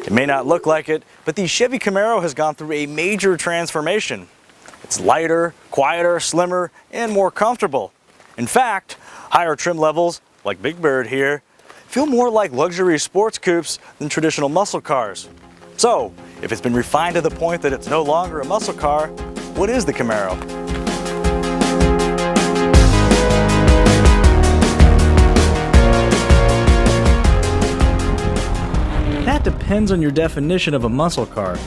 It may not look like it, but the Chevy Camaro has gone through a major transformation. It's lighter, quieter, slimmer, and more comfortable. In fact, higher trim levels, like Big Bird here, feel more like luxury sports coupes than traditional muscle cars. So, if it's been refined to the point that it's no longer a muscle car, what is the Camaro? That depends on your definition of a muscle car.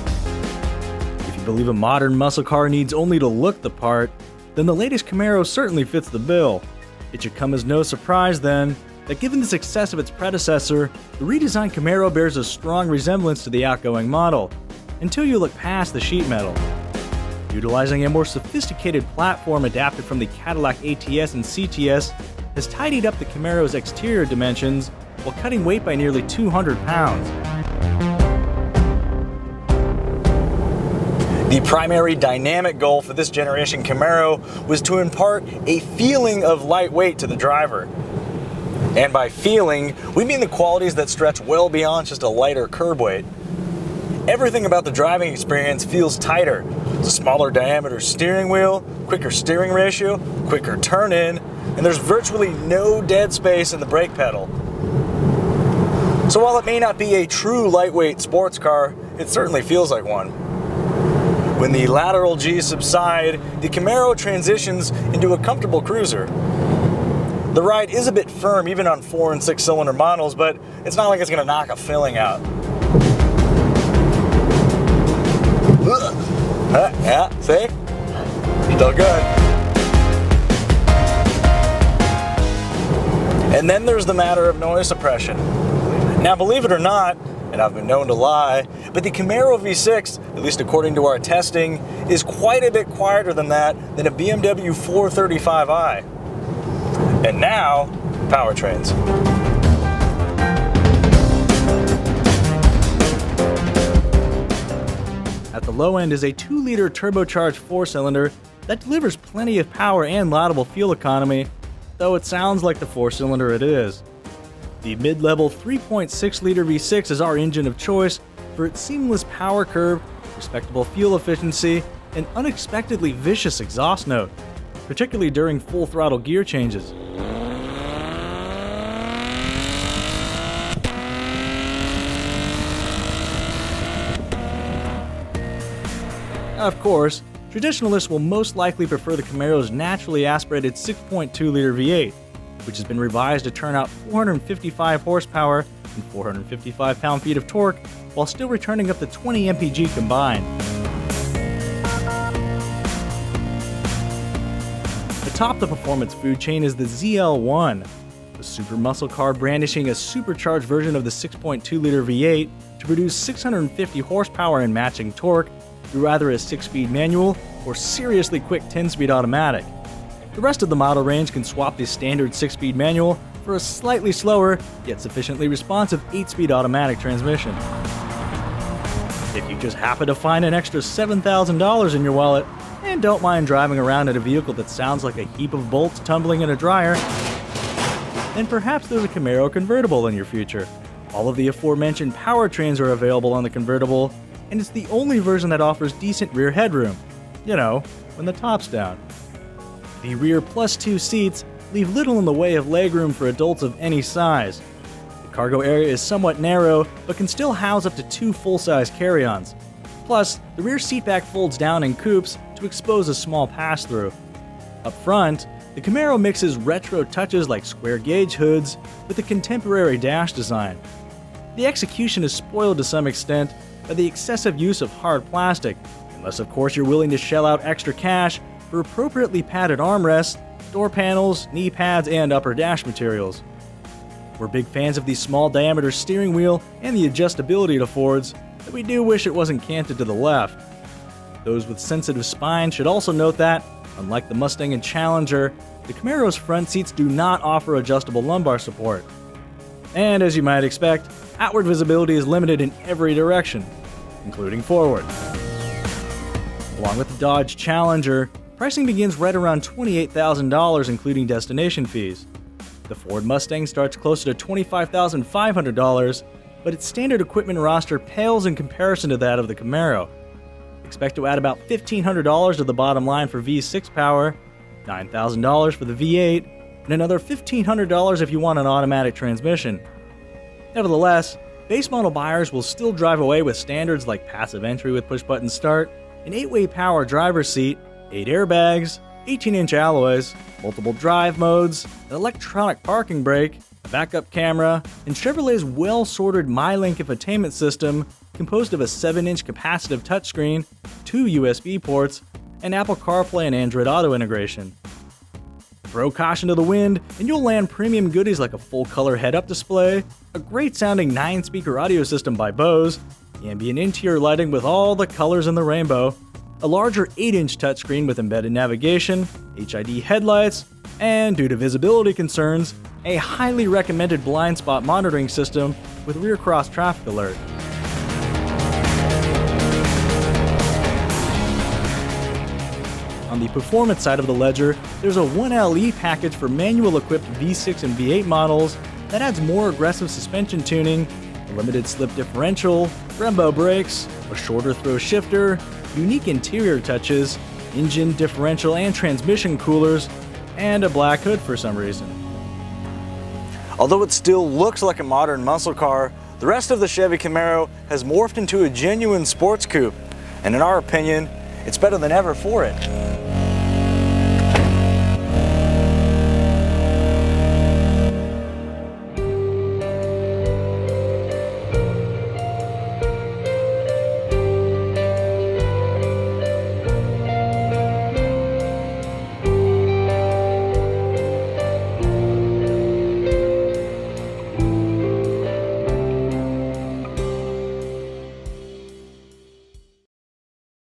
If you believe a modern muscle car needs only to look the part, then the latest Camaro certainly fits the bill. It should come as no surprise then that given the success of its predecessor, the redesigned Camaro bears a strong resemblance to the outgoing model, until you look past the sheet metal. Utilizing a more sophisticated platform adapted from the Cadillac ATS and CTS has tidied up the Camaro's exterior dimensions while cutting weight by nearly 200 pounds. The primary dynamic goal for this generation Camaro was to impart a feeling of lightweight to the driver. And by feeling, we mean the qualities that stretch well beyond just a lighter curb weight. Everything about the driving experience feels tighter. It's a smaller diameter steering wheel, quicker steering ratio, quicker turn-in, and there's virtually no dead space in the brake pedal. So while it may not be a true lightweight sports car, it certainly feels like one. When the lateral G's subside, the Camaro transitions into a comfortable cruiser. The ride is a bit firm even on 4 and 6 cylinder models, but it's not like it's going to knock a filling out. Yeah, see? Still good. And then there's the matter of noise suppression. Now, believe it or not, and I've been known to lie, but the Camaro V6, at least according to our testing, is quite a bit quieter than that than a BMW 435i. And now, powertrains. At the low end is a 2-liter turbocharged 4-cylinder that delivers plenty of power and laudable fuel economy, though it sounds like the 4-cylinder it is. The mid-level 3.6-liter V6 is our engine of choice for its seamless power curve, respectable fuel efficiency, and unexpectedly vicious exhaust note, particularly during full-throttle gear changes. Of course, traditionalists will most likely prefer the Camaro's naturally aspirated 6.2-liter V8, which has been revised to turn out 455 horsepower and 455 pound-feet of torque, while still returning up to 20 mpg combined. Atop the performance food chain is the ZL1, a super muscle car brandishing a supercharged version of the 6.2-liter V8 to produce 650 horsepower and matching torque through either a 6-speed manual or seriously quick 10-speed automatic. The rest of the model range can swap the standard 6-speed manual for a slightly slower, yet sufficiently responsive 8-speed automatic transmission. If you just happen to find an extra $7,000 in your wallet and don't mind driving around in a vehicle that sounds like a heap of bolts tumbling in a dryer, then perhaps there's a Camaro convertible in your future. All of the aforementioned powertrains are available on the convertible, and it's the only version that offers decent rear headroom. You know, when the top's down. The rear +2 seats leave little in the way of legroom for adults of any size. The cargo area is somewhat narrow, but can still house up to 2 full-size carry-ons. Plus, the rear seatback folds down in coupes to expose a small pass-through. Up front, the Camaro mixes retro touches like square gauge hoods with a contemporary dash design. The execution is spoiled to some extent by the excessive use of hard plastic, unless of course you're willing to shell out extra cash for appropriately padded armrests, door panels, knee pads, and upper dash materials. We're big fans of the small diameter steering wheel and the adjustability it affords, but we do wish it wasn't canted to the left. Those with sensitive spines should also note that, unlike the Mustang and Challenger, the Camaro's front seats do not offer adjustable lumbar support. And as you might expect, outward visibility is limited in every direction, including forward. Along with the Dodge Challenger, pricing begins right around $28,000 including destination fees. The Ford Mustang starts closer to $25,500, but its standard equipment roster pales in comparison to that of the Camaro. Expect to add about $1,500 to the bottom line for V6 power, $9,000 for the V8, and another $1,500 if you want an automatic transmission. Nevertheless, base model buyers will still drive away with standards like passive entry with push-button start, an 8-way power driver's seat, 8 airbags, 18-inch alloys, multiple drive modes, an electronic parking brake, a backup camera, and Chevrolet's well-sorted MyLink infotainment system composed of a 7-inch capacitive touchscreen, 2 USB ports, and Apple CarPlay and Android Auto integration. Throw caution to the wind, and you'll land premium goodies like a full-color head-up display, a great-sounding 9-speaker audio system by Bose, ambient interior lighting with all the colors in the rainbow, a larger 8-inch touchscreen with embedded navigation, HID headlights, and due to visibility concerns, a highly recommended blind spot monitoring system with rear cross traffic alert. On the performance side of the ledger, there's a 1LE package for manual-equipped V6 and V8 models that adds more aggressive suspension tuning, a limited slip differential, Brembo brakes, a shorter throw shifter, unique interior touches, engine, differential, and transmission coolers, and a black hood for some reason. Although it still looks like a modern muscle car, the rest of the Chevy Camaro has morphed into a genuine sports coupe, and in our opinion, it's better than ever for it.